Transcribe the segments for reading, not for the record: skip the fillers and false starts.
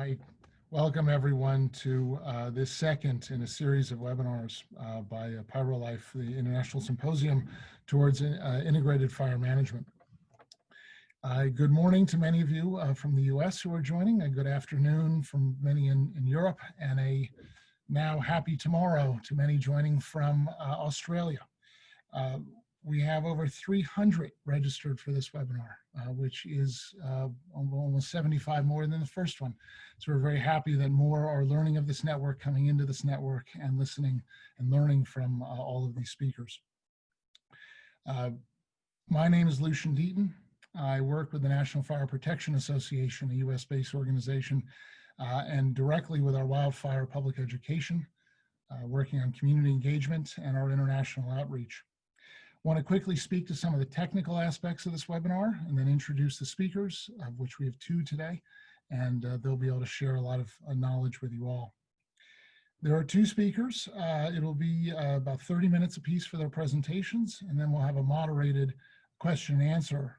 Right. Welcome everyone to this second in a series of webinars by PyroLife, the International Symposium towards Integrated Fire Management. Good morning to many of you from the US who are joining, a good afternoon from many in Europe, and a now happy tomorrow to many joining from Australia. We have over 300 registered for this webinar, which is almost 75 more than the first one. So we're very happy that more are learning of this network, coming into this network, and listening and learning from all of these speakers. My name is Lucian Deaton. I work with the National Fire Protection Association, a US-based organization, and directly with our wildfire public education, working on community engagement and our international outreach. I want to quickly speak to some of the technical aspects of this webinar and then introduce the speakers, of which we have two today, and they'll be able to share a lot of knowledge with you all. There are two speakers. It'll be about 30 minutes apiece for their presentations, and then we'll have a moderated question and answer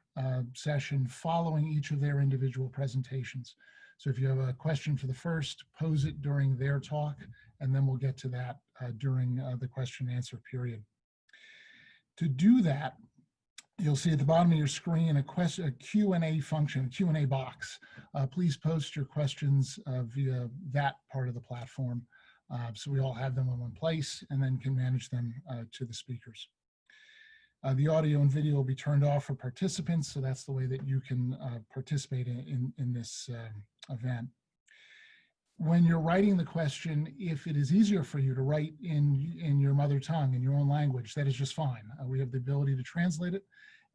session following each of their individual presentations. So if you have a question for the first, pose it during their talk, and then we'll get to that during the question and answer period. To do that, you'll see at the bottom of your screen a Q&A function, a Q&A box. Please post your questions via that part of the platform so we all have them in one place and then can manage them to the speakers. The audio and video will be turned off for participants, so that's the way that you can participate in this event. When you're writing the question, if it is easier for you to write in your mother tongue, in your own language, that is just fine. We have the ability to translate it,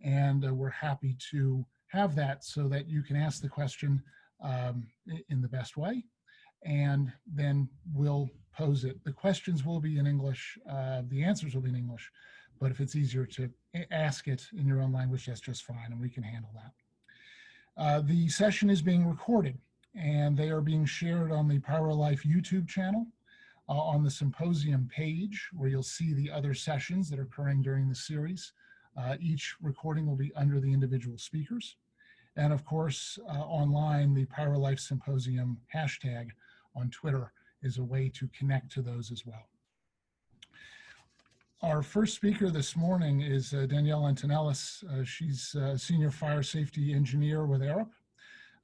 and we're happy to have that so that you can ask the question in the best way, and then we'll pose it. The questions will be in English, the answers will be in English, but if it's easier to ask it in your own language, that's just fine, and we can handle that. The session is being recorded, and they are being shared on the PyroLife YouTube channel, on the Symposium page, where you'll see the other sessions that are occurring during the series. Each recording will be under the individual speakers. And of course, online, the PyroLife Symposium hashtag on Twitter is a way to connect to those as well. Our first speaker this morning is Danielle Antonellis. She's a senior fire safety engineer with Arup.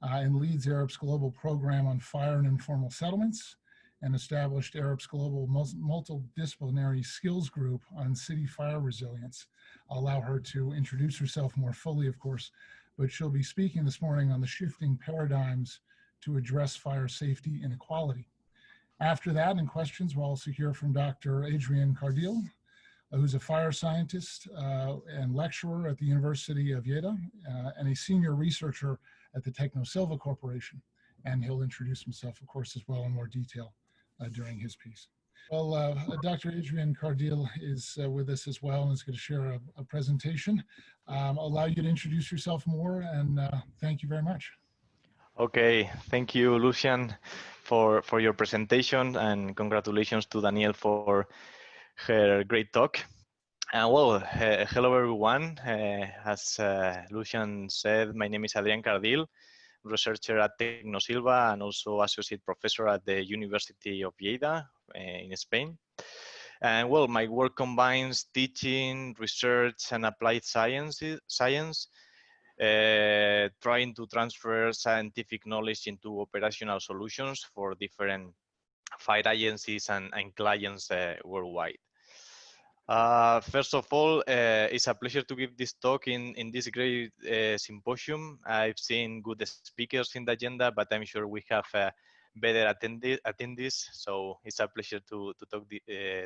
And leads Arup's global program on fire and informal settlements, and established Arup's global multidisciplinary skills group on city fire resilience. I'll allow her to introduce herself more fully, of course, but she'll be speaking this morning on the shifting paradigms to address fire safety inequality. After that, in questions, we'll also hear from Dr. Adrián Cardil, who's a fire scientist and lecturer at the University of Lleida, and a senior researcher at the Tecnosylva Corporation. And he'll introduce himself, of course, as well in more detail during his piece. Well, Dr. Adrián Cardil is with us as well and is going to share a presentation. I'll allow you to introduce yourself more, and thank you very much. Okay, thank you, Lucian, for your presentation, and congratulations to Danielle for her great talk. Well, hello everyone. As Lucian said, my name is Adrián Cardil, researcher at Tecnosylva and also associate professor at the University of Lleida in Spain. And well, my work combines teaching, research, and applied science, trying to transfer scientific knowledge into operational solutions for different fire agencies and clients worldwide. First of all, it's a pleasure to give this talk in this great symposium. I've seen good speakers in the agenda, but I'm sure we have better attendees. So it's a pleasure to talk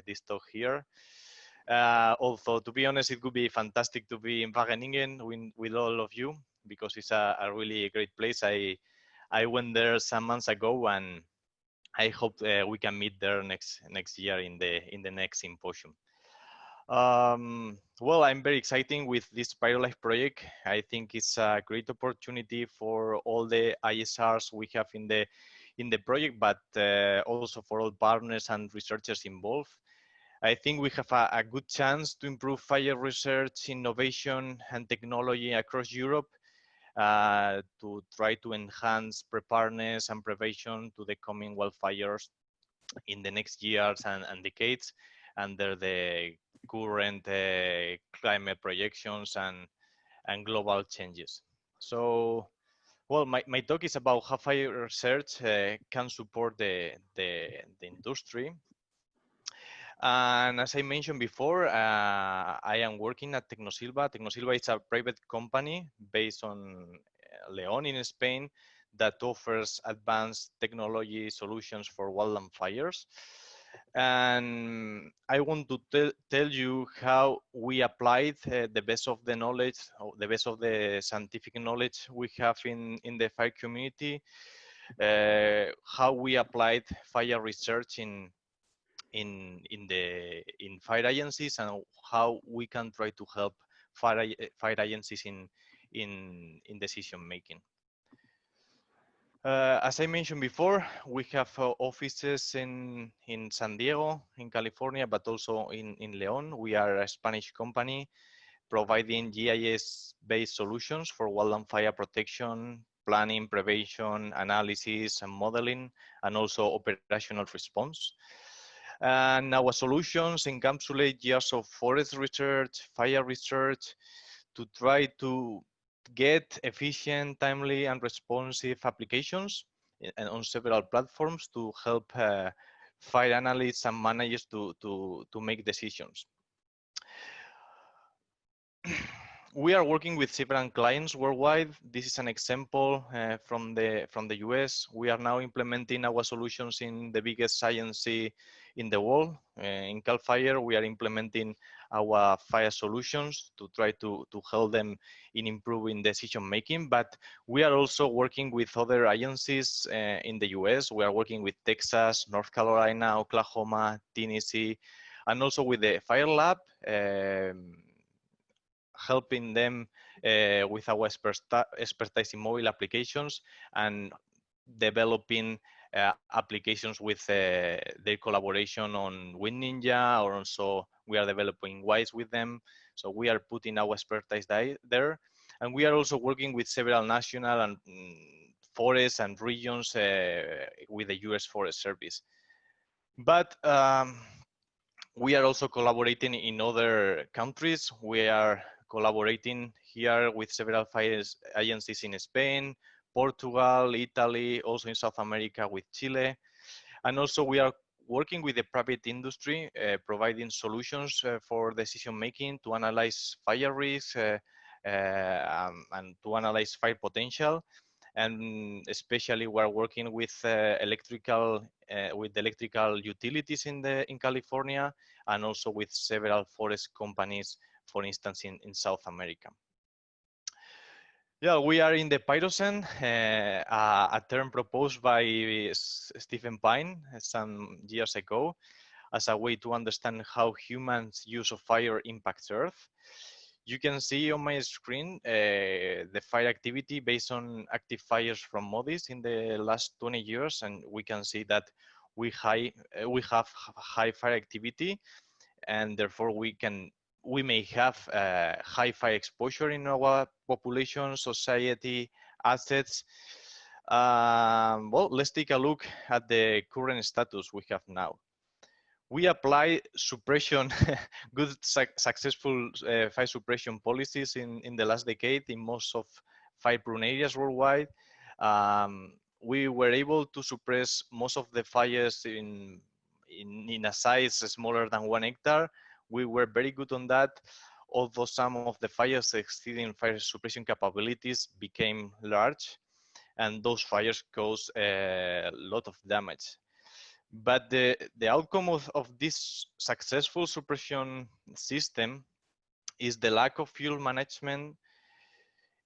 this talk here. Although, to be honest, it would be fantastic to be in Wageningen with all of you, because it's a really great place. I went there some months ago, and I hope we can meet there next year in the next symposium. Well, I'm very excited with this PyroLife project. I think it's a great opportunity for all the ISRs we have in the project, but also for all partners and researchers involved. I think we have a good chance to improve fire research, innovation, and technology across Europe. to try to enhance preparedness and prevention to the coming wildfires in the next years and decades under the current climate projections and global changes. So, well, my talk is about how fire research can support the industry. And as I mentioned before, I am working at Tecnosylva. Tecnosylva is a private company based on León in Spain that offers advanced technology solutions for wildland fires. And I want to tell you how we applied the best of the knowledge, or the best of the scientific knowledge we have in the fire community, how we applied fire research in fire agencies, and how we can try to help fire agencies in decision making. As I mentioned before, we have offices in San Diego, in California, but also in León. We are a Spanish company providing GIS-based solutions for wildland fire protection, planning, prevention, analysis, and modeling, and also operational response. And our solutions encapsulate years of forest research, fire research, to try to get efficient, timely, and responsive applications on several platforms to help fire analysts and managers to make decisions. We are working with several clients worldwide. This is an example from the US. We are now implementing our solutions in the biggest agency in the world. In Cal Fire, we are implementing our fire solutions to try to help them in improving decision making. But we are also working with other agencies in the US. We are working with Texas, North Carolina, Oklahoma, Tennessee, and also with the Fire Lab. Helping them with our expertise in mobile applications and developing applications with their collaboration on Wind Ninja, or also we are developing WISE with them. So we are putting our expertise there. And we are also working with several national and forests and regions with the US Forest Service. But we are also collaborating in other countries. We are collaborating here with several fire agencies in Spain, Portugal, Italy, also in South America with Chile. And also we are working with the private industry, providing solutions for decision making to analyze fire risks and to analyze fire potential. And especially we're working with electrical utilities in California, and also with several forest companies, for instance, in South America. Yeah, we are in the Pyrocene, a term proposed by Stephen Pine some years ago as a way to understand how humans' use of fire impacts Earth. You can see on my screen the fire activity based on active fires from MODIS in the last 20 years, and we can see that we have high fire activity, and therefore we may have high fire exposure in our population, society, assets. Well, let's take a look at the current status we have now. We apply suppression, good, successful fire suppression policies in the last decade in most of fire-prone areas worldwide. We were able to suppress most of the fires in a size smaller than 1 hectare. We were very good on that, although some of the fires exceeding fire suppression capabilities became large, and those fires caused a lot of damage. But the outcome of this successful suppression system is the lack of fuel management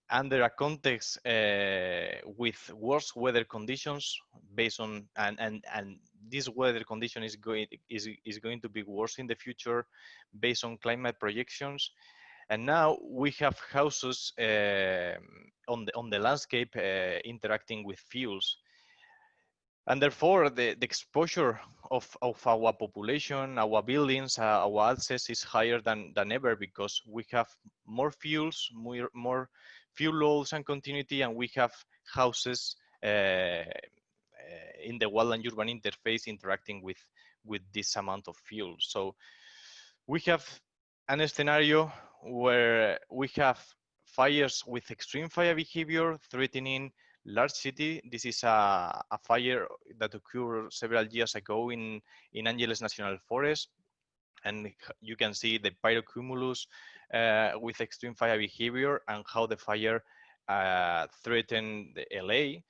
under a context with worse weather conditions based on, and this weather condition is going to be worse in the future based on climate projections. And now we have houses on the landscape interacting with fuels. And therefore, the exposure of our population, our buildings, our access is higher than ever because we have more fuels, more fuel loads and continuity, and we have houses in the wild and urban interface interacting with this amount of fuel. So we have an scenario where we have fires with extreme fire behavior threatening large city. This is a fire that occurred several years ago in Angeles National Forest. And you can see the pyrocumulus with extreme fire behavior and how the fire threatened the LA.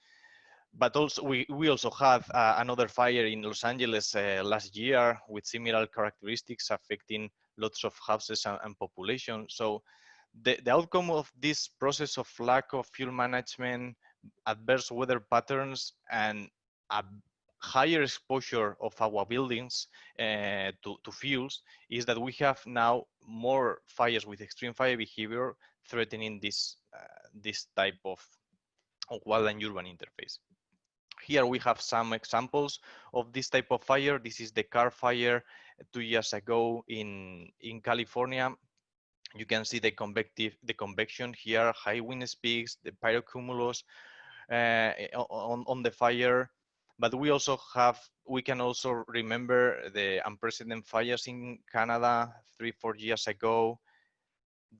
But also we also had another fire in Los Angeles last year with similar characteristics affecting lots of houses and population. So the outcome of this process of lack of fuel management, adverse weather patterns, and a higher exposure of our buildings to fuels is that we have now more fires with extreme fire behavior threatening this type of wild and urban interface. Here we have some examples of this type of fire. This is the car fire 2 years ago in California. You can see the convection here, high wind speeds, the pyrocumulus on the fire. But we can also remember the unprecedented fires in Canada 3-4 years ago.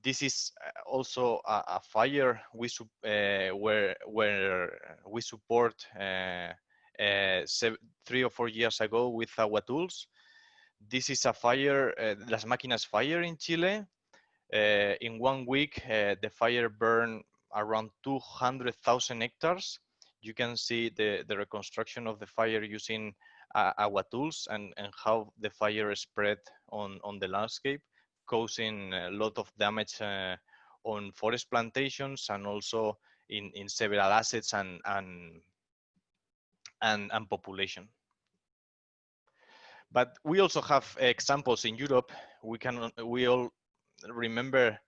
This is also a fire where we support 3 or 4 years ago with our tools. This is a fire, Las Máquinas fire in Chile. In 1 week, the fire burned around 200,000 hectares. You can see the reconstruction of the fire using our tools and how the fire spread on the landscape, causing a lot of damage on forest plantations and also in several assets and population. But we also have examples in Europe. We all remember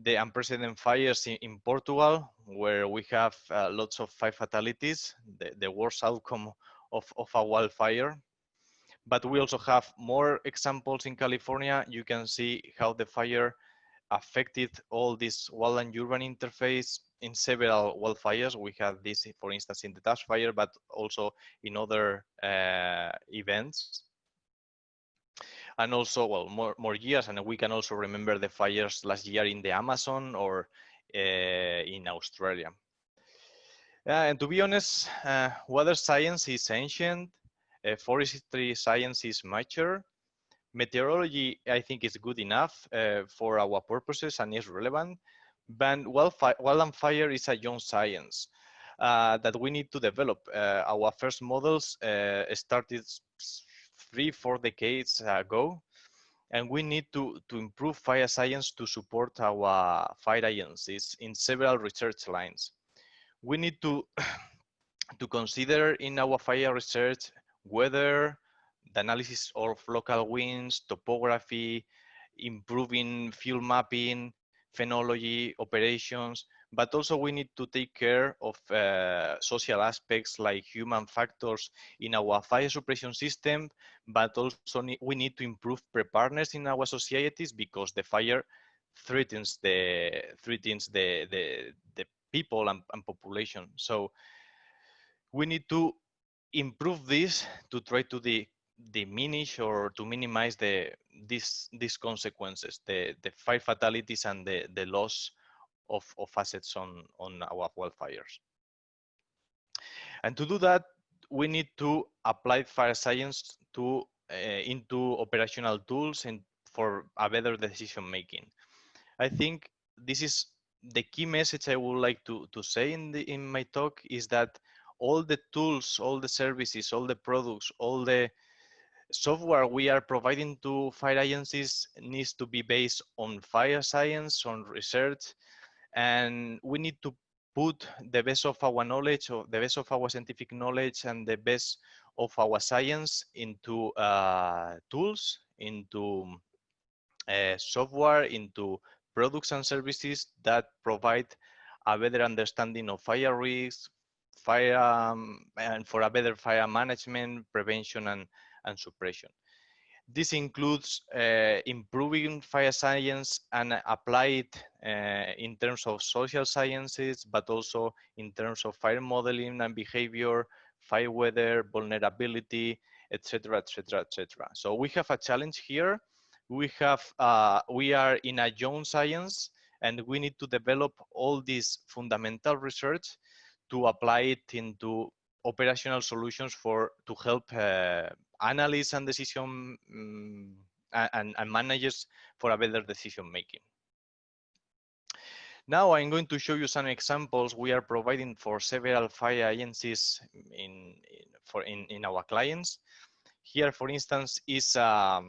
the unprecedented fires in Portugal, where we have lots of fire fatalities, the worst outcome of a wildfire. But we also have more examples in California. You can see how the fire affected all this wild and urban interface in several wildfires. We have this, for instance, in the Tash fire, but also in other events. And also, well, more years, and we can also remember the fires last year in the Amazon or in Australia. And to be honest, weather science is ancient, forestry science is mature, meteorology, I think, is good enough for our purposes and is relevant, but wildfire is a young science that we need to develop. Our first models started 3-4 decades ago, and we need to improve fire science to support our fire agencies in several research lines. We need to consider in our fire research weather, the analysis of local winds, topography, improving fuel mapping, phenology, operations, but also we need to take care of social aspects like human factors in our fire suppression system, but also we need to improve preparedness in our societies because the fire threatens the people and population. So we need to improve this to try to diminish or to minimize these consequences, the fire fatalities and the loss of assets on our wildfires. And to do that, we need to apply fire science into operational tools and for a better decision making. I think this is the key message I would like to say in my talk is that all the tools, all the services, all the products, all the software we are providing to fire agencies needs to be based on fire science, on research, and we need to put the best of our knowledge, or the best of our scientific knowledge and the best of our science into tools, into software, into products and services that provide a better understanding of fire risks, fire and for a better fire management, prevention, and suppression. This includes improving fire science and apply it in terms of social sciences, but also in terms of fire modeling and behavior, fire weather, vulnerability, etc., etc., etc. So we have a challenge here. We are in a young science, and we need to develop all this fundamental research to apply it into operational solutions to help analysts and decision and managers for a better decision making. Now I'm going to show you some examples we are providing for several fire agencies in our clients. Here, for instance, is the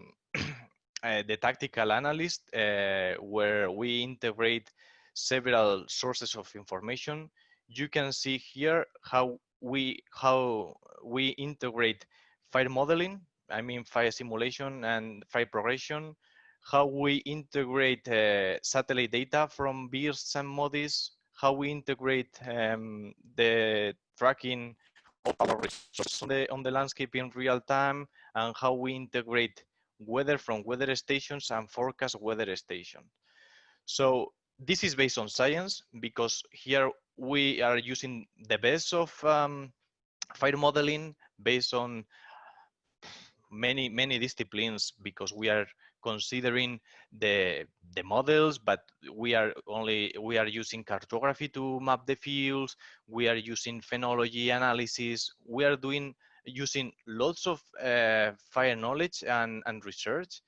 tactical analyst where we integrate several sources of information. You can see here how we integrate fire modeling, I mean fire simulation and fire progression, how we integrate satellite data from BIRS and MODIS, how we integrate the tracking of our resources on the landscape in real time, and how we integrate weather from weather stations and forecast weather station. So this is based on science, because here we are using the best of fire modeling based on many disciplines, because we are considering the models, but we are using cartography to map the fields. We are using phenology analysis. We are using lots of fire knowledge and research,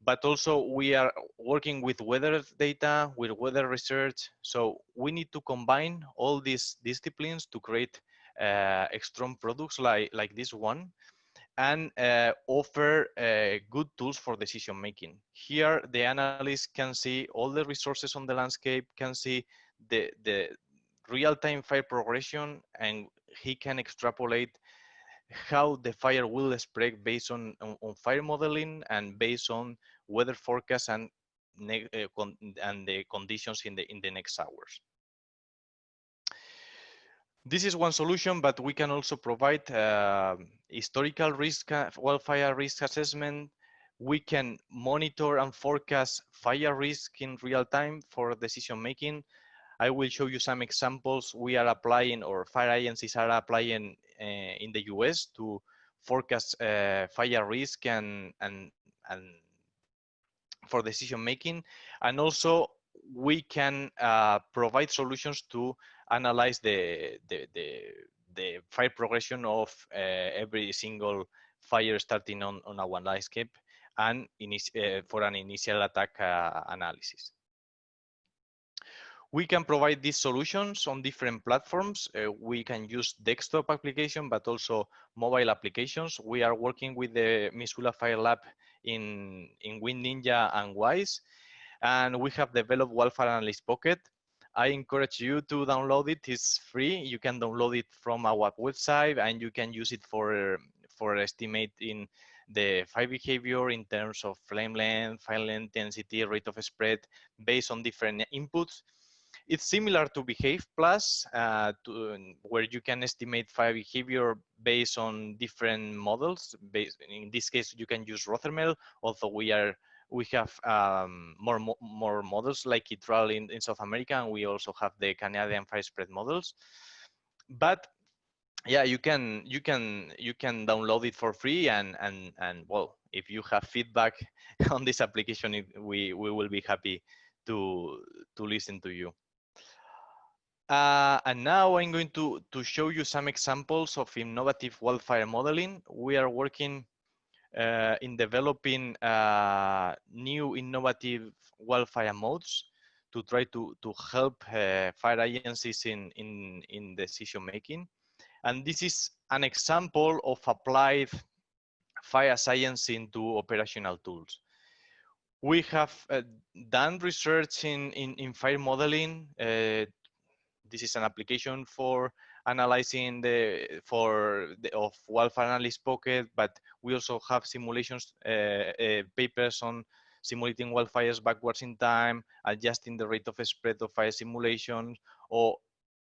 but also we are working with weather data, with weather research. So we need to combine all these disciplines to create strong products like this one, and offer good tools for decision making. Here, the analyst can see all the resources on the landscape, can see the real-time fire progression, and he can extrapolate how the fire will spread based on fire modeling and based on weather forecast and the conditions in the next hours. This is one solution, but we can also provide historical risk, wildfire risk assessment. We can monitor and forecast fire risk in real time for decision making. I will show you some examples we are applying, or fire agencies are applying in the US to forecast fire risk and for decision making. And also we can provide solutions to analyze the fire progression of every single fire starting on our landscape, and for an initial attack analysis. We can provide these solutions on different platforms. We can use desktop application, but also mobile applications. We are working with the Missoula Fire Lab in Wind Ninja and WISE, and we have developed Wildfire Analyst Pocket. I encourage you to download it. It's free. You can download it from our website, and you can use it for estimating the fire behavior in terms of flame length, fire intensity, rate of spread, based on different inputs. It's similar to Behave Plus, where you can estimate fire behavior based on different models. In this case, you can use Rothermel. Although we have more models like ITRAL in South America, and we also have the Canadian fire spread models. But yeah, you can download it for free, and well, if you have feedback on this application, we will be happy to listen to you. And now I'm going to show you some examples of innovative wildfire modeling. We are working in developing new innovative wildfire modes to try to help fire agencies in decision making. And this is an example of applied fire science into operational tools. We have done research in fire modeling. This is an application for analyzing of Wildfire Analyst Pocket, but we also have simulations, papers on simulating wildfires backwards in time, adjusting the rate of spread of fire simulations, or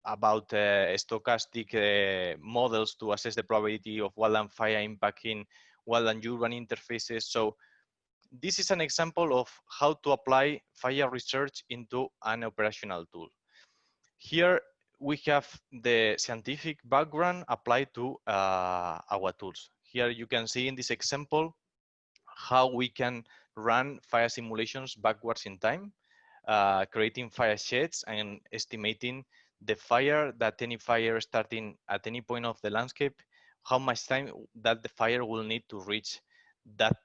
about stochastic models to assess the probability of wildland fire impact in wildland urban interfaces. So this is an example of how to apply fire research into an operational tool. Here we have the scientific background applied to our tools. Here you can see in this example how we can run fire simulations backwards in time, creating fire sheds and estimating the fire that any fire starting at any point of the landscape, how much time that the fire will need to reach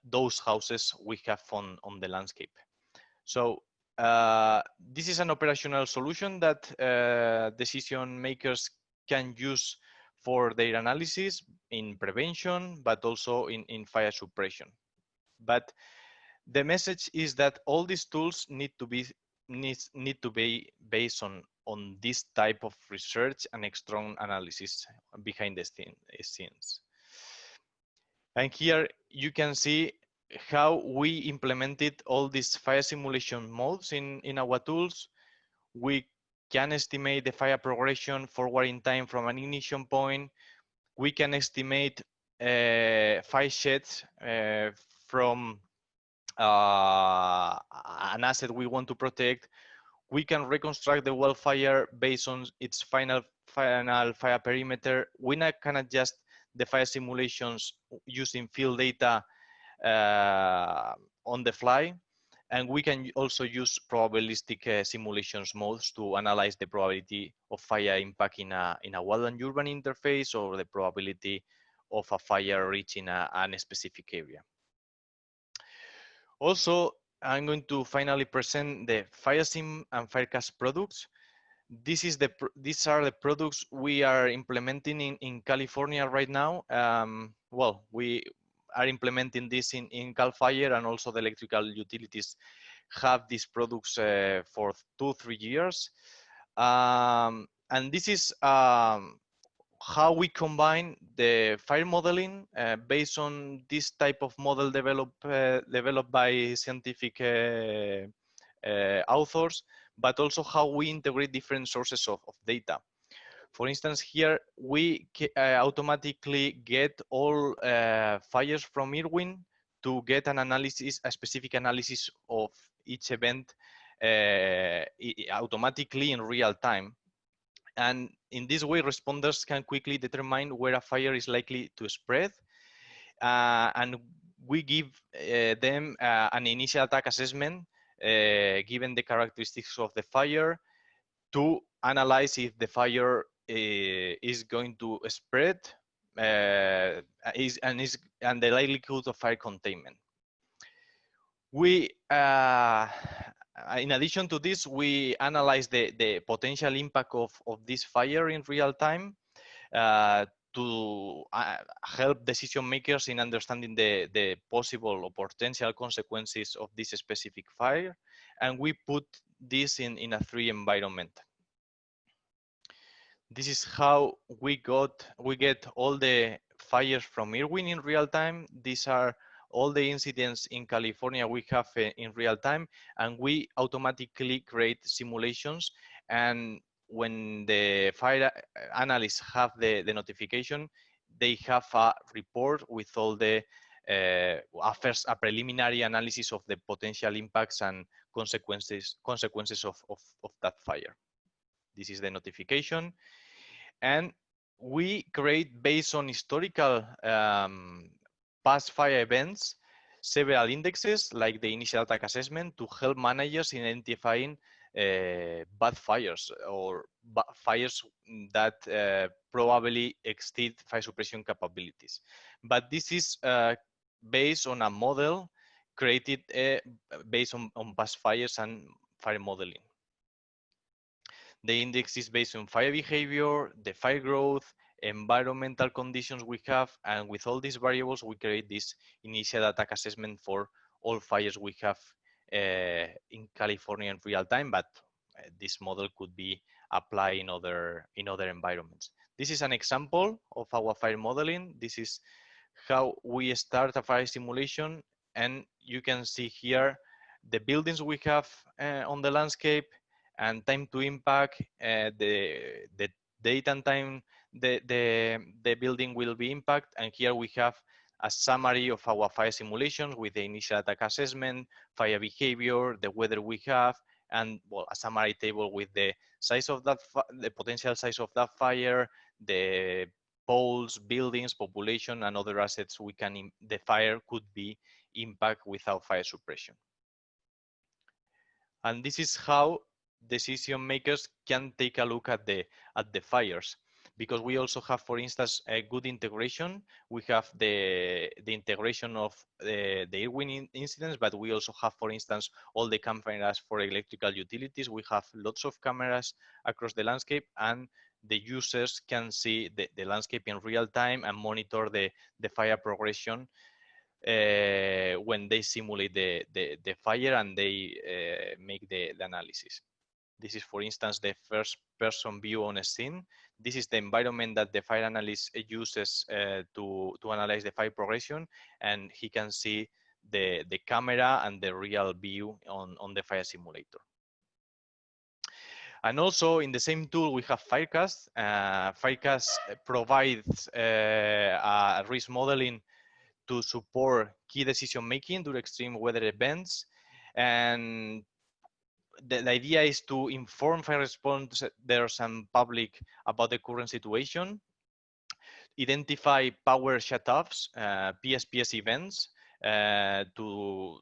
those houses we have on the landscape. So this is an operational solution that decision makers can use for their analysis in prevention, but also in fire suppression. But the message is that all these tools need to be based on this type of research and strong analysis behind the scenes. And here you can see how we implemented all these fire simulation modes in our tools. We can estimate the fire progression forward in time from an ignition point. We can estimate fire sheds from an asset we want to protect. We can reconstruct the wildfire based on its final fire perimeter. We can adjust the fire simulations using field data on the fly. And we can also use probabilistic simulations modes to analyze the probability of fire impact in a wildland urban interface, or the probability of a fire reaching a specific area. Also, I'm going to finally present the FireSim and Firecast products. These are the products we are implementing in California right now. Well, we are implementing this in Cal Fire, and also the electrical utilities have these products for 2-3 years. And this is how we combine the fire modeling based on this type of model developed by scientific authors, but also how we integrate different sources of data. For instance, here we automatically get all fires from Irwin to get an analysis, a specific analysis of each event automatically in real time. And in this way, responders can quickly determine where a fire is likely to spread. And we give them an initial attack assessment, given the characteristics of the fire, to analyze if the fire is going to spread and the likelihood of fire containment. We, in addition to this, we analyze the potential impact of this fire in real time to help decision makers in understanding the possible or potential consequences of this specific fire. And we put this in a 3 environment. This is how we get all the fires from Irwin in real time. These are all the incidents in California we have in real time, and we automatically create simulations. And when the fire analysts have the notification, they have a report with all the first a preliminary analysis of the potential impacts and consequences of that fire. This is the notification. And we create, based on historical past fire events, several indexes like the initial attack assessment to help managers in identifying bad fires or fires that probably exceed fire suppression capabilities. But this is based on a model created based on past fires and fire modeling. The index is based on fire behavior, the fire growth, environmental conditions we have, and with all these variables, we create this initial attack assessment for all fires we have in California in real time, but this model could be applied in other environments. This is an example of our fire modeling. This is how we start a fire simulation, and you can see here the buildings we have on the landscape, and time to impact, the date and time the building will be impacted. And here we have a summary of our fire simulations with the initial attack assessment, fire behavior, the weather we have, and well, a summary table with the size of that, the potential size of that fire, the poles, buildings, population, and other assets the fire could be impact without fire suppression. And this is how decision makers can take a look at the fires, because we also have, for instance, a good integration. We have the integration of the airwind incidents, but we also have, for instance, all the cameras for electrical utilities. We have lots of cameras across the landscape, and the users can see the landscape in real time and monitor the fire progression when they simulate the fire and they make the analysis. This is, for instance, the first person view on a scene. This is the environment that the fire analyst uses to analyze the fire progression, and he can see the camera and the real view on the fire simulator. And also in the same tool, we have Firecast. Firecast provides a risk modeling to support key decision making during extreme weather events. And the idea is to inform fire responders and public about the current situation, identify power shutoffs, PSPS events to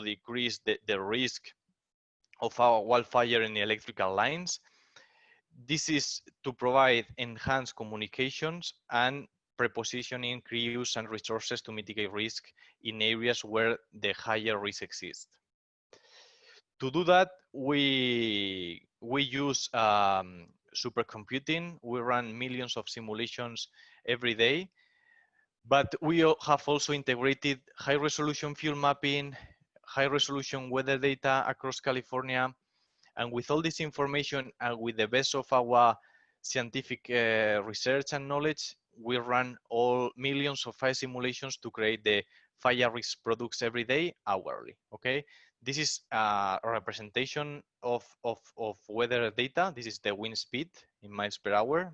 decrease the risk of our wildfire in the electrical lines. This is to provide enhanced communications and prepositioning crews and resources to mitigate risk in areas where the higher risk exists. To do that, we use supercomputing. We run millions of simulations every day, but we have also integrated high-resolution fuel mapping, high-resolution weather data across California. And with all this information and with the best of our scientific research and knowledge, we run all millions of fire simulations to create the fire risk products every day, hourly, okay? This is a representation of weather data. This is the wind speed in miles per hour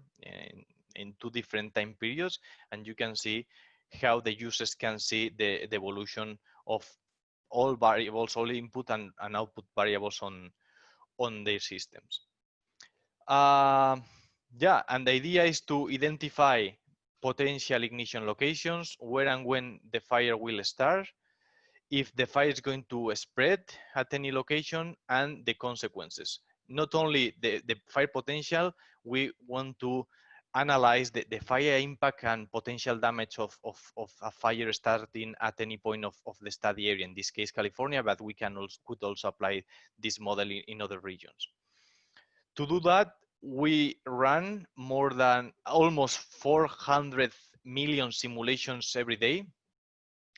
in 2 different time periods. And you can see how the users can see the evolution of all variables, all input and output variables on their systems. Yeah, and the idea is to identify potential ignition locations, where and when the fire will start, if the fire is going to spread at any location, and the consequences. Not only the fire potential, we want to analyze the fire impact and potential damage of a fire starting at any point of the study area, in this case California, but we could also apply this model in other regions. To do that, we run more than almost 400 million simulations every day.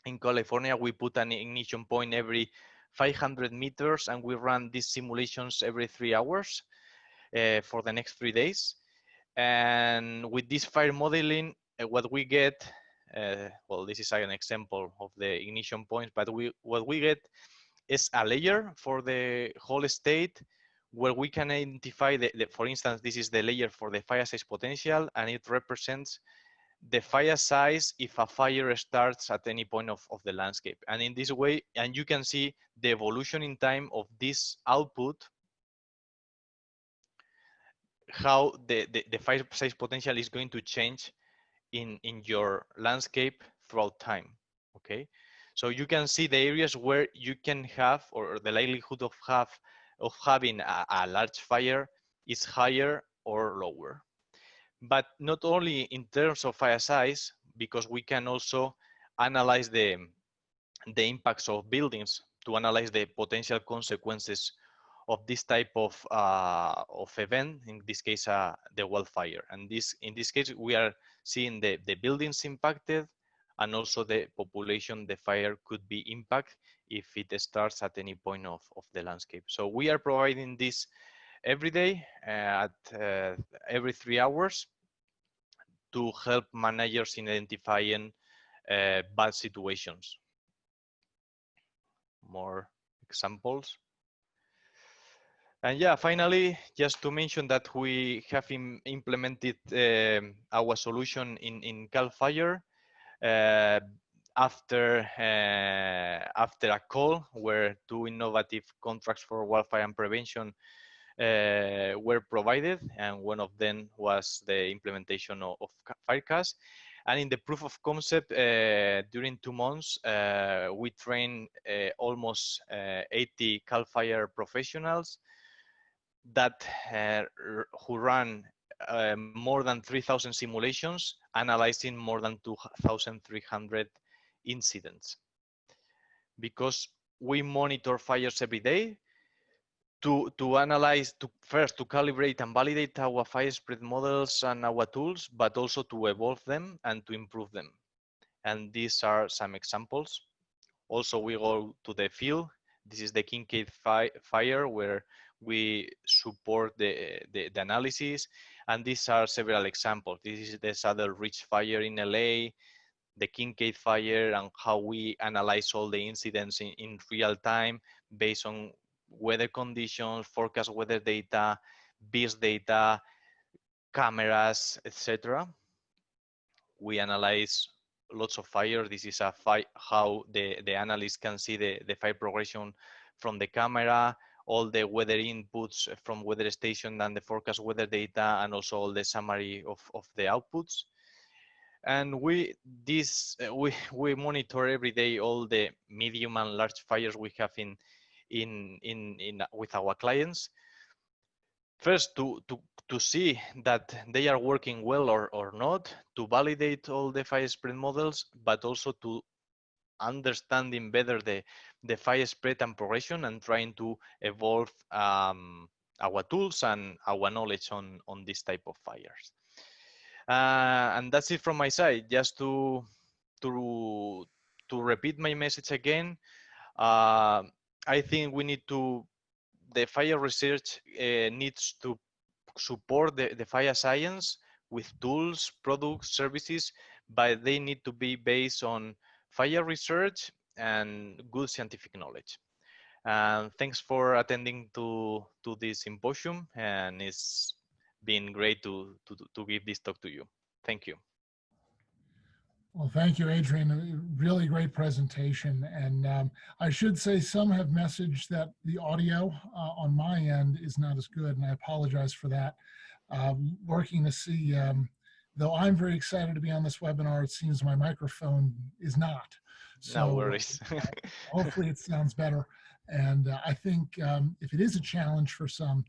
In California, we put an ignition point every 500 meters, and we run these simulations every 3 hours for the next 3 days. And with this fire modeling, what we get, well, this is an example of the ignition points, but what we get is a layer for the whole state, where we can identify for instance, this is the layer for the fire size potential, and it represents the fire size if a fire starts at any point of the landscape. And in this way, and you can see the evolution in time of this output, how the fire size potential is going to change in your landscape throughout time, okay? So you can see the areas where you can have, or the likelihood of having a large fire is higher or lower. But not only in terms of fire size, because we can also analyze the impacts of buildings to analyze the potential consequences of this type of event, in this case, the wildfire. And in this case, we are seeing the buildings impacted, and also the population the fire could be impacted if it starts at any point of the landscape. So we are providing this every day at every 3 hours to help managers in identifying bad situations. More examples. And yeah, finally, just to mention that we have implemented our solution in Cal Fire uh, after a call where two innovative contracts for wildfire and prevention were provided, and one of them was the implementation of Firecast. And in the proof of concept, during 2 months, we trained almost 80 Cal Fire professionals that who ran more than 3,000 simulations, analyzing more than 2,300 incidents. Because we monitor fires every day, to analyze, to first to calibrate and validate our fire spread models and our tools, but also to evolve them and to improve them. And these are some examples. Also, we go to the field. This is the Kincaid fire where we support the analysis. And these are several examples. This is the Saddle Ridge fire in LA, the Kincaid fire, and how we analyze all the incidents in real time based on weather conditions, forecast weather data, BIS data, cameras, etc. We analyze lots of fire. This is how the analyst can see the fire progression from the camera, all the weather inputs from weather station and the forecast weather data, and also all the summary of the outputs. And we monitor every day all the medium and large fires we have in with our clients. First, to see that they are working well or not, to validate all the fire spread models, but also to understanding better the fire spread and progression, and trying to evolve our tools and our knowledge on this type of fires. And that's it from my side. Just to repeat my message again, I think we need to, the fire research needs to support the fire science with tools, products, services, but they need to be based on fire research and good scientific knowledge. And thanks for attending to this symposium, and it's been great to give this talk to you. Thank you. Well, thank you, Adrian. A really great presentation. And I should say some have messaged that the audio on my end is not as good, and I apologize for that. Working to see, though I'm very excited to be on this webinar, it seems my microphone is not. So no worries. Hopefully it sounds better. And I think if it is a challenge for some,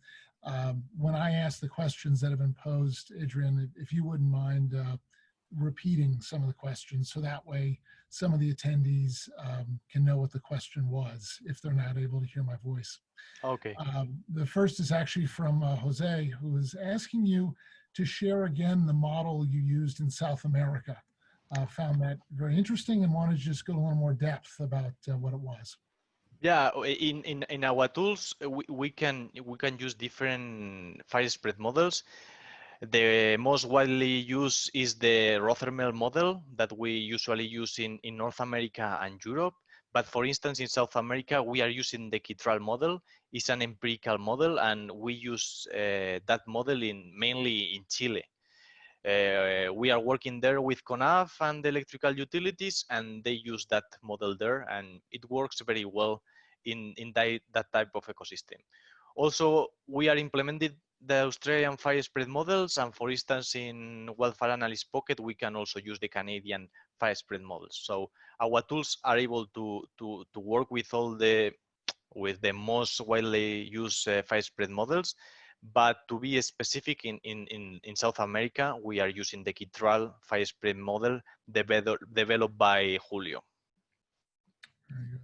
when I ask the questions that have been posed, Adrian, if you wouldn't mind repeating some of the questions, so that way some of the attendees can know what the question was if they're not able to hear my voice. Okay. The first is actually from Jose, who is asking you to share again the model you used in South America. Found that very interesting and wanted to just go a little more depth about what it was. Yeah, in our tools, we can use different fire spread models. The most widely used is the Rothermel model that we usually use in North America and Europe. But for instance, in South America, we are using the Kitral model. It's an empirical model, and we use that model mainly in Chile. We are working there with CONAF and the electrical utilities, and they use that model there, and it works very well in that type of ecosystem. Also, we are implementing the Australian fire spread models, and for instance, in Wildfire Analyst Pocket, we can also use the Canadian fire spread models. So our tools are able to work with the most widely used fire spread models. But to be specific, in South America, we are using the Kitral fire spread model developed by Julio. Very good.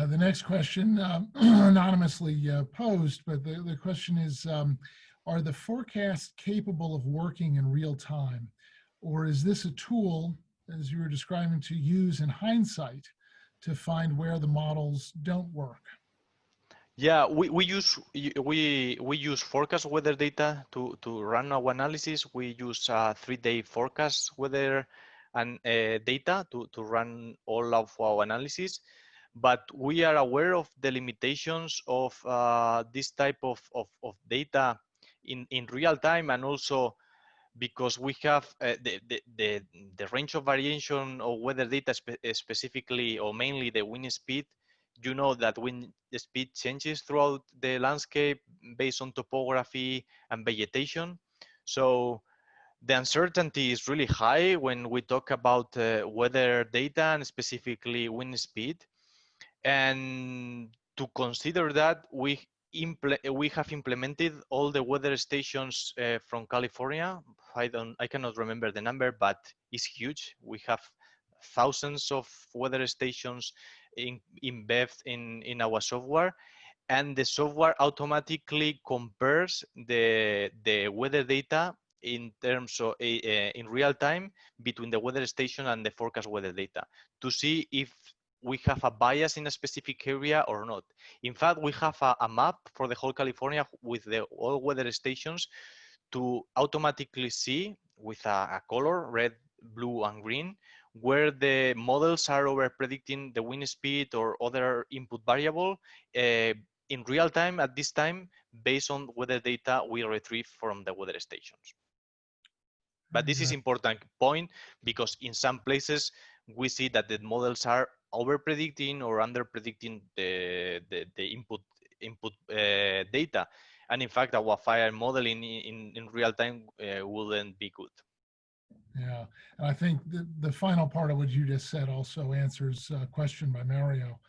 The next question, anonymously posed, but the question is, are the forecasts capable of working in real time? Or is this a tool, as you were describing, to use in hindsight to find where the models don't work? Yeah, we use forecast weather data to run our analysis. We use 3-day forecast weather and data to run all of our analysis. but we are aware of the limitations of this type of data in real time, and also because we have the range of variation of weather data, specifically or mainly the wind speed. You know that wind speed changes throughout the landscape based on topography and vegetation. So the uncertainty is really high when we talk about weather data and specifically wind speed. And to consider that, we have implemented all the weather stations from California. I cannot remember the number, but it's huge. We have thousands of weather stations embedded in our software, and the software automatically compares the weather data in terms of in real time between the weather station and the forecast weather data to see if we have a bias in a specific area or not. In fact, we have a map for the whole California with the all weather stations to automatically see with a color, red, blue, and green, where the models are over predicting the wind speed or other input variable in real time at this time based on weather data we retrieve from the weather stations. But this is important point because in some places we see that the models are over predicting or under predicting the input data, and in fact our fire modeling in real time wouldn't be good. Yeah, and I think the final part of what you just said also answers a question by Mario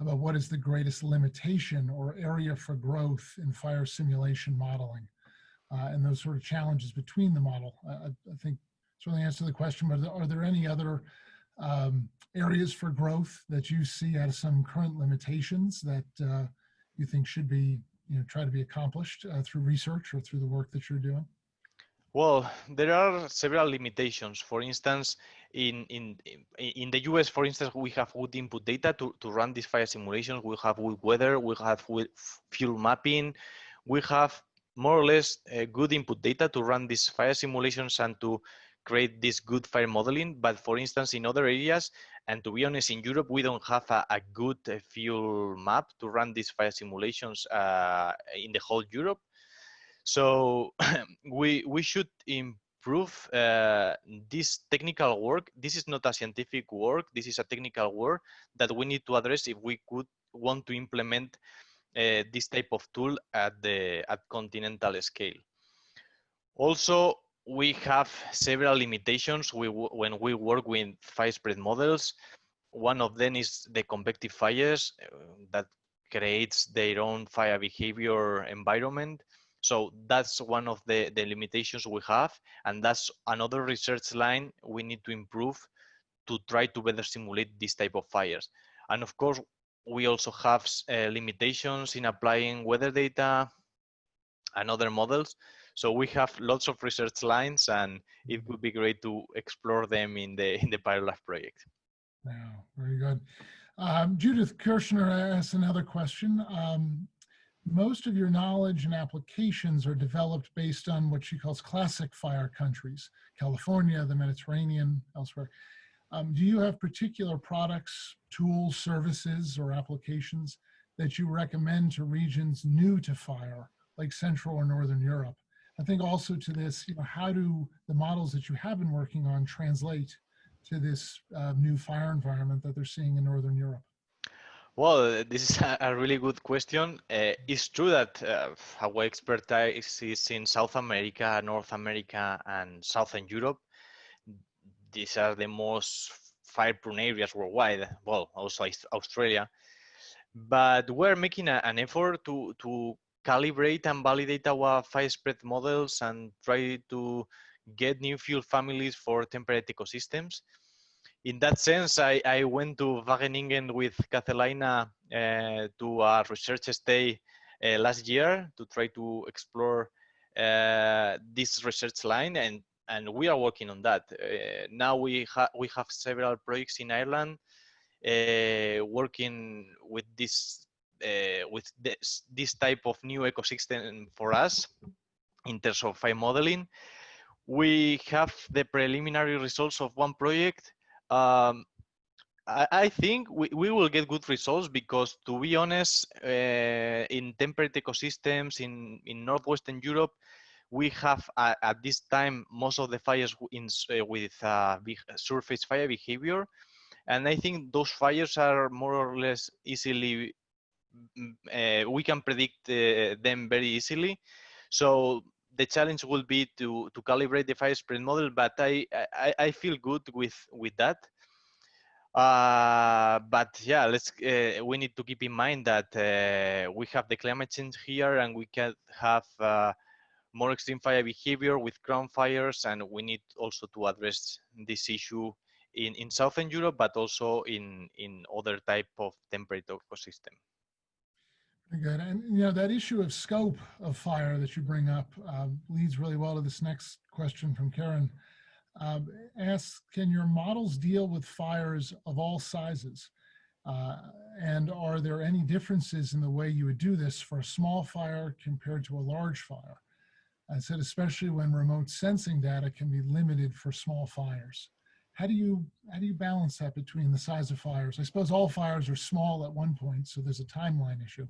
about what is the greatest limitation or area for growth in fire simulation modeling, and those sort of challenges between the model. I think certainly answer the question, but are there any other areas for growth that you see out of some current limitations that you think should be, try to be accomplished through research or through the work that you're doing? Well, there are several limitations. For instance, in the US, for instance, we have good input data to run these fire simulations. We have good weather, we have good fuel mapping, we have more or less good input data to run these fire simulations and to create this good fire modeling. But for instance, in other areas, and to be honest, in Europe, we don't have a good fuel map to run these fire simulations in the whole Europe. So we should improve this technical work. This is not a scientific work. This is a technical work that we need to address if we could want to implement this type of tool at continental scale. Also, we have several limitations when we work with fire spread models. One of them is the convective fires that creates their own fire behavior environment. So that's one of the limitations we have, and that's another research line we need to improve to try to better simulate this type of fires. And of course, we also have limitations in applying weather data and other models. So we have lots of research lines, and it would be great to explore them in the PyroLife project. Yeah, very good. Judith Kirshner asks another question. Most of your knowledge and applications are developed based on what she calls classic fire countries, California, the Mediterranean, elsewhere. Do you have particular products, tools, services, or applications that you recommend to regions new to fire, like Central or Northern Europe? I think also to this, how do the models that you have been working on translate to this new fire environment that they're seeing in Northern Europe? Well, this is a really good question. It's true that our expertise is in South America, North America, and Southern Europe. These are the most fire-prone areas worldwide. Well, also Australia. But we're making an effort to calibrate and validate our fire spread models and try to get new fuel families for temperate ecosystems. In that sense, I went to Wageningen with Katheleina to a research stay last year to try to explore this research line, and we are working on that. Now we have several projects in Ireland working with this type of new ecosystem for us in terms of fire modeling. We have the preliminary results of one project. I think we will get good results because, to be honest, in temperate ecosystems in Northwestern Europe, we have at this time most of the fires with big surface fire behavior. And I think those fires are more or less easily, we can predict them very easily. So the challenge will be to calibrate the fire spread model, but I feel good with that. But yeah, we need to keep in mind that we have the climate change here, and we can have more extreme fire behavior with ground fires, and we need also to address this issue in Southern Europe, but also in other type of temperate ecosystem. Very good. And you know, that issue of scope of fire that you bring up leads really well to this next question from Karen. Asks, can your models deal with fires of all sizes? And are there any differences in the way you would do this for a small fire compared to a large fire? I said, especially when remote sensing data can be limited for small fires. How do you balance that between the size of fires? I suppose all fires are small at one point, so there's a timeline issue.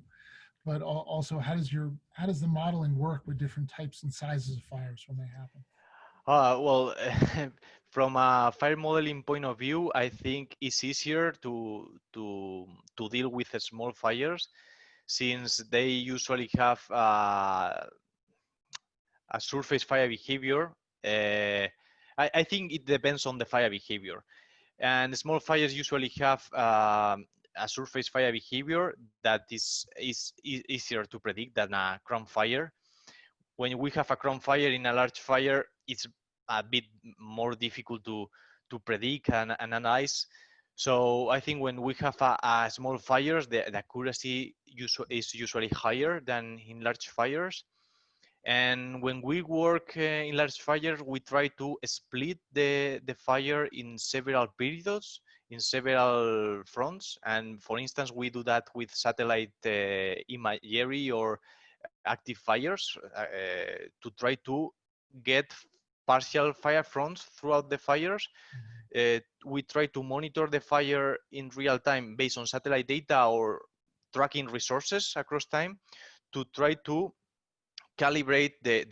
But also, how does the modeling work with different types and sizes of fires when they happen? Well, from a fire modeling point of view, I think it's easier to deal with small fires, since they usually have a surface fire behavior. I think it depends on the fire behavior, and small fires usually have a surface fire behavior that is easier to predict than a crown fire. When we have a crown fire in a large fire, it's a bit more difficult to predict and analyze. So I think when we have a small fires, the accuracy is usually higher than in large fires. And when we work in large fires, we try to split the fire in several periods, in several fronts. And for instance, we do that with satellite imagery or active fires to try to get partial fire fronts throughout the fires. We try to monitor the fire in real time based on satellite data or tracking resources across time to try to calibrate the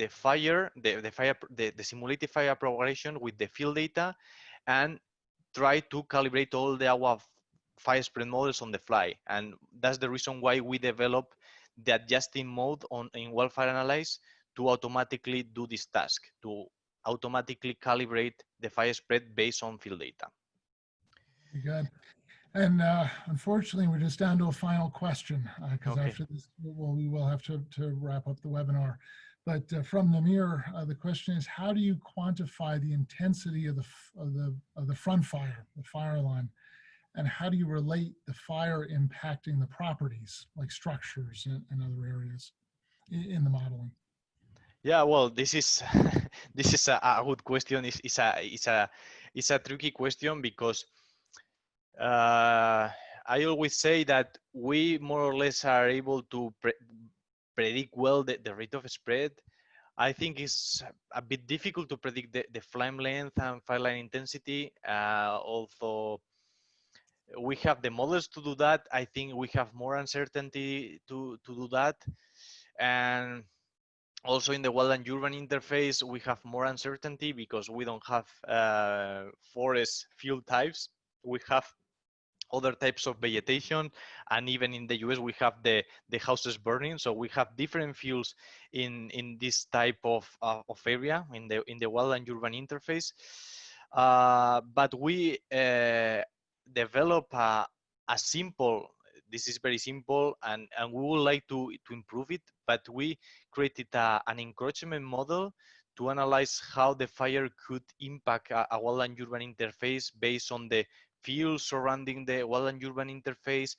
simulated fire propagation with the field data, and try to calibrate all our fire spread models on the fly. And that's the reason why we develop the adjusting mode in wildfire analyze to automatically do this task, to automatically calibrate the fire spread based on field data. Very good. And unfortunately, we're just down to a final question because Okay. after this, we will have to wrap up the webinar. But from Namir, the question is, how do you quantify the intensity of the front fire, the fire line? And how do you relate the fire impacting the properties like structures and other areas in the modeling? Yeah, well, this is this is a good question. It's a tricky question because I always say that we more or less are able to predict well the rate of spread. I think it's a bit difficult to predict the flame length and fire line intensity. Although we have the models to do that, I think we have more uncertainty to do that. And also in the wild and urban interface, we have more uncertainty because we don't have forest field types. We have other types of vegetation, and even in the US we have the houses burning, so we have different fuels in this type of area in the wild and urban interface. But we develop a simple, this is very simple, and we would like to improve it, but we created an encroachment model to analyze how the fire could impact a wild and urban interface based on the fields surrounding the wild and urban interface,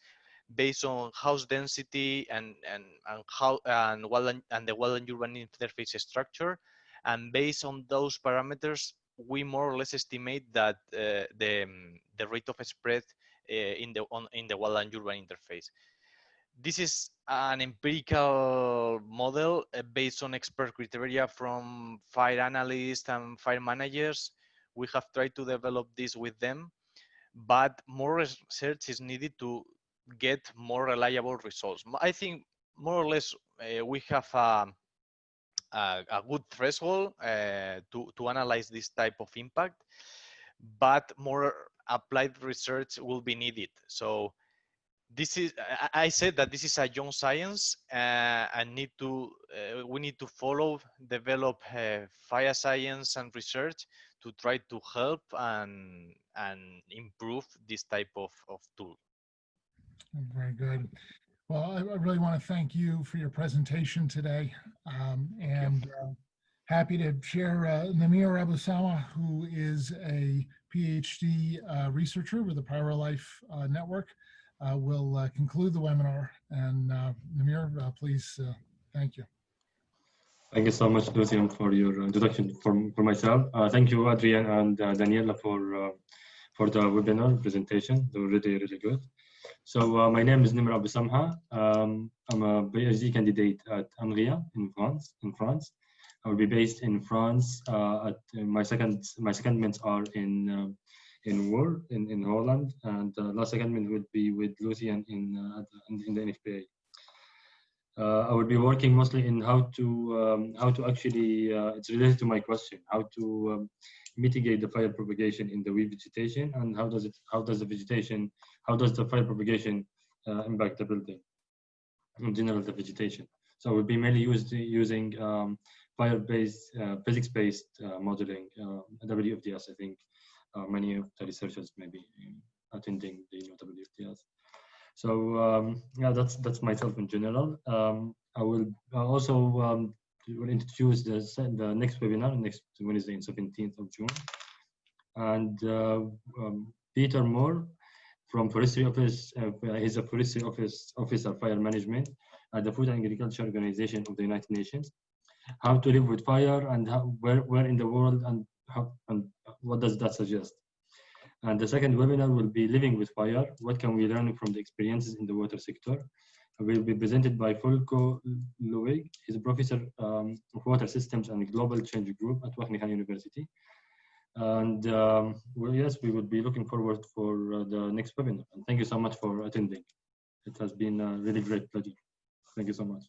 based on house density and the wild and urban interface structure. And based on those parameters, we more or less estimate that the rate of spread in the wild and urban interface. This is an empirical model based on expert criteria from fire analysts and fire managers. We have tried to develop this with them, but more research is needed to get more reliable results. I think more or less we have a good threshold to analyze this type of impact, but more applied research will be needed. So this is, I said that this is a young science and we need to follow, develop fire science and research to try to help and improve this type of tool. Very good. Well, I really want to thank you for your presentation today, and happy to share Namir Abusama, who is a PhD researcher with the PyroLife network, will conclude the webinar. And Namir, please, thank you. Thank you so much, Lucian, for your introduction for myself. Thank you, Adrian and Daniela, for the webinar presentation. They were really, really good. So my name is Nimr Abu Samha. I'm a PhD candidate at Anglia in France. I will be based in France. My secondments are in Holland, and last secondment would be with Lucian in the NFPA. I will be working mostly in how to actually, it's related to my question, how to mitigate the fire propagation in the wheat vegetation, and how does the fire propagation impact the building, in general the vegetation. So we'll be mainly using fire-based, physics-based modeling, WFDS. I think many of the researchers may be attending the WFDS. So yeah, that's myself in general. I will also will introduce the next webinar next Wednesday, 17th of June, and Peter Moore from Forestry Office. He's a Forestry Officer Fire Management at the Food and Agriculture Organization of the United Nations. How to live with fire, and where in the world, and what does that suggest? And the second webinar will be Living with Fire. What can we learn from the experiences in the water sector? It will be presented by Folko Luig. He's a professor of water systems and global change group at Wageningen University. And well, yes, we would be looking forward for the next webinar. And thank you so much for attending. It has been a really great pleasure. Thank you so much.